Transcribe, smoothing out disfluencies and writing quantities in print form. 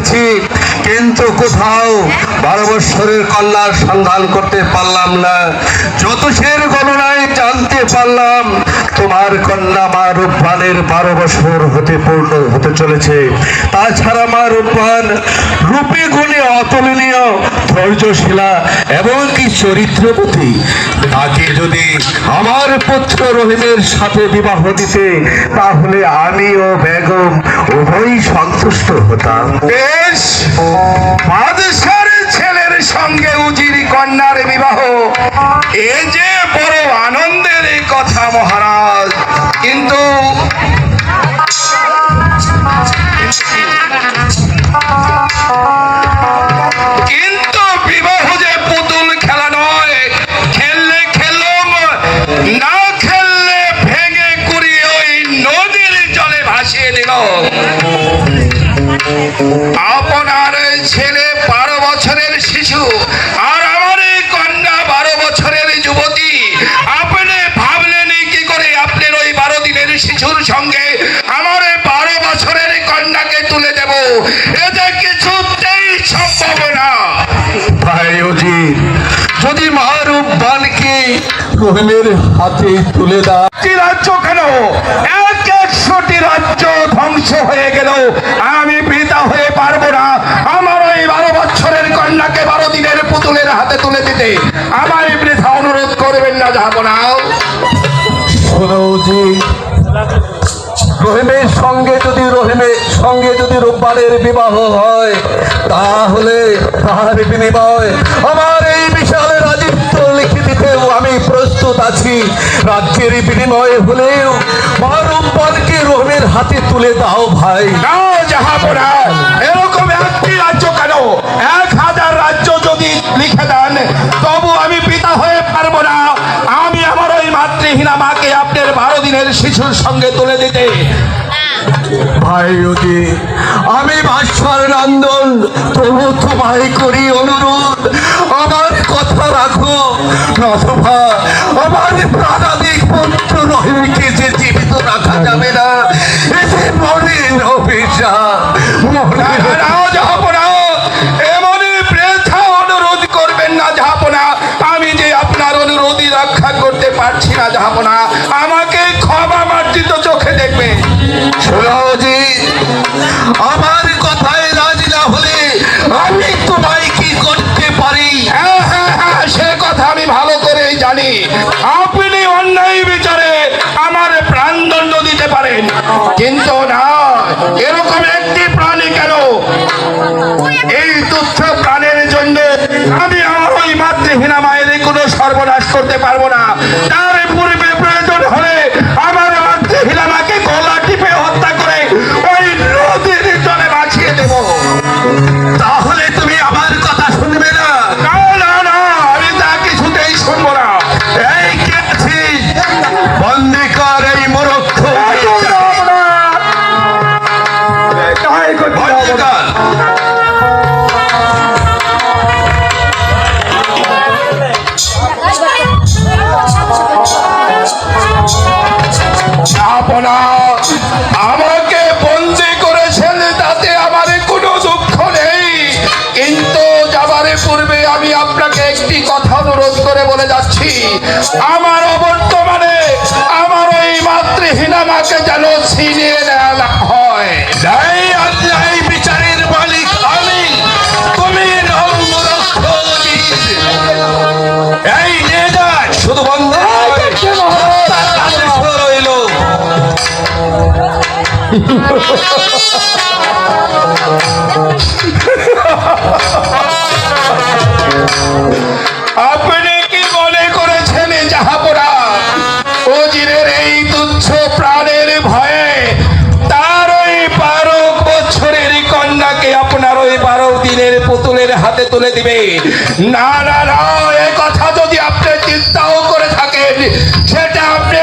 খুঁজেছি, কিন্তু কোথাও 12 বৎসরের কন্যার সন্ধান করতে পারলাম না। জ্যোতিষের গণনায় জানতে পারলাম তোমার কন্যা মা রূপবানের 12 বছর হতে চলেছে। তাছাড়া মা রূপবান রূপে গুণে অতুলনীয়, ধৈর্যশীলা এমনকি চরিত্রবতী। তাকে যদি আমার পুত্র রহিমের সাথে বিবাহ দিতে, তাহলে আমি ও বেগম উভয়ই সন্তুষ্ট হতাম। বেশ, বাদশার ছেলের সঙ্গে উজির কন্যার বিবাহ, এ যে বড় আনন্দের কথা মহারাজ। কিন্তু বিবাহ যে পুতুল খেলা নয়, খেললে খেললাম, না খেললে ভেঙে কুড়িয়ে ওই নদীর জলে ভাসিয়ে দিল। আপনার ছেলে 12 বছরের শিশু আর আমার কন্যা 12 বছরের যুবতী। আপনি ভাবলেন কি করে আপনার ওই 12 দিনের শিশুর সঙ্গে আমার 12 বছরের কন্যাকে তুলে দেব? এটা কিছুতেই সম্ভব না। ভাই অজিত, যদি মা রূপবানকে রহিমের হাতে তুলে দাও, রাজ্য কেন 100টি রাজ্য ধ্বংস হয়ে গেল, আমি পিতা হয়ে পারবো না আমার ওই 12 বছরের কন্যাকে 12 দিনের পুতুলের হাতে তুলে দিতে। আমার বৃথা অনুরোধ করবেন না, যাব না। শোনো অজিত, রহিমের সঙ্গে যদি রূপবানের বিবাহ হয়, তাহলে তার বিনিময় আমার এই বিশাল রাজত্ব লিখে দিতেও আমি প্রস্তুত আছি। রাজ্যের বিনিময়ে হলেও মা রূপবানকে রহিমের হাতে তুলে দাও ভাই। না, যাব না। এরকম একটি রাজ্য কেন, 1000 রাজ্য যদি লিখে দেন, তবু আমি পিতা হয়ে পারবো না আমি আমার ওই মাতৃহীনা মাকে আপনার 12 দিনের শিশুর সঙ্গে তুলে দিতে। ভাই অজিত, আমি বাদশার নন্দন, তবু তোমায় করি অনুরোধ, আমার কথা রাখো। নতুবা আমার প্রাণাধিক পুত্র রহিমকে যে জীবিত রাখা যাবে না, এতে মনের অভিশাপ। এমনই বৃথা অনুরোধ করবেন না, যাব না। আমি যে আপনার অনুরোধই রক্ষা করতে পারছি না, যাব না। আমাকে ক্ষমা মার্জিত চোখে দেখবে। শোনো অজিত, আমার কথায় রাজি না হলে আমি তোমায় কি করতে পারি? হ্যাঁ, সে কথা আমি ভালো করেই জানি। আপনি অন্যায় বিচারে আমার প্রাণদণ্ড দিতে পারেন, কিন্তু না এরকম একটি প্রাণী কেন, এই তুচ্ছ প্রাণের জন্য আমি আমার ওই মাতৃহীনা মায়ের কোনো সর্বনাশ করতে পারবো না। তার পূর্বে প্রয়োজন হলে আমার মাতৃহীনা মাকে গলা টিপে হত্যা করে ওই নদীর জলে ভাসিয়ে দেব। তাহলে তুমি আমার কথা শুনবে না? না, আমি তা কিছুতেই শুনবো না। এই কে আছিস? বন্দী কর এই মূর্খ। বন্দী কর। আমাকে বন্দী করেছেন, তাতে আমার কোনো দুঃখ নেই, কিন্তু যাবার পূর্বে আমি আপনাকে একটি কথা অনুরোধ করে বলে যাচ্ছি। আমার অবর্তমানে আমার ওই মাতৃহীনা মাকে যেন ছিনিয়ে নেওয়া না হয়। অন্যায় বিচারের মালিক আমি, তুমি এই নিয়ে যান। শুধু বন্ধ রইল। আপনি কি মনে করেছেন জাহাপনা উজিরের এই তুচ্ছ প্রাণের ভয়ে তার ওই 12 বছরের কন্যাকে আপনার ওই 12 দিনের পুতুলের হাতে তুলে দিবে? না, এ কথা যদি আপনি চিন্তাও করে থাকেন, সেটা আপনি